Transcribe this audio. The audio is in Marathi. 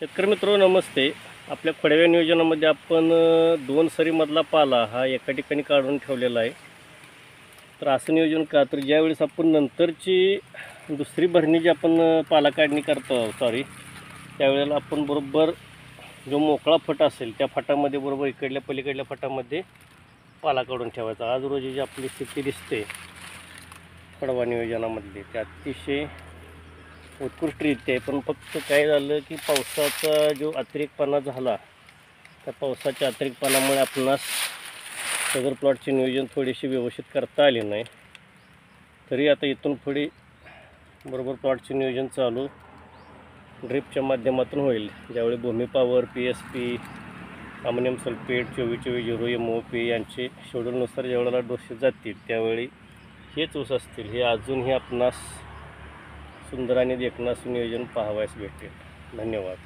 शेतकरी मित्रांनो नमस्ते. आपल्या खोडव्या नियोजनामध्ये आपण 2 सरीमधला पाला हा एका ठिकाणी काढून ठेवलेला आहे. तर असं नियोजन का, तर ज्यावेळेस आपण नंतरची दुसरी भरणी जी आपण पाला काढणी करतो त्यावेळेला आपण बरोबर जो मोकळा फट असेल त्या फटामध्ये बरोबर इकडल्या पलीकडल्या फटामध्ये पाला काढून ठेवायचा. आज रोजी जी आपली स्थिती दिसते खोडवा नियोजनामधली ते अतिशय उत्कृष्टरित्या आहे. पण फक्त काय झालं की पावसाचा जो अतिरेकपणा झाला, त्या पावसाच्या अतिरेकपणामुळे आपणास सदर प्लॉटचे नियोजन थोडेसे व्यवस्थित करता आले नाही. तरी आता इथून पुढे बरोबर प्लॉटचे नियोजन चालू ड्रिपच्या माध्यमातून होईल. ज्यावेळी Bhumi power, PSP, ammonium sulphate, 24-24 MOP यांचे शेड्यूलनुसार ज्यावेळेला डोसेस जातील त्यावेळी हेच ऊस असतील. हे अजूनही आपणास सुंदर आणि देखणं असं नियोजन पाहावयास भेटेल. धन्यवाद.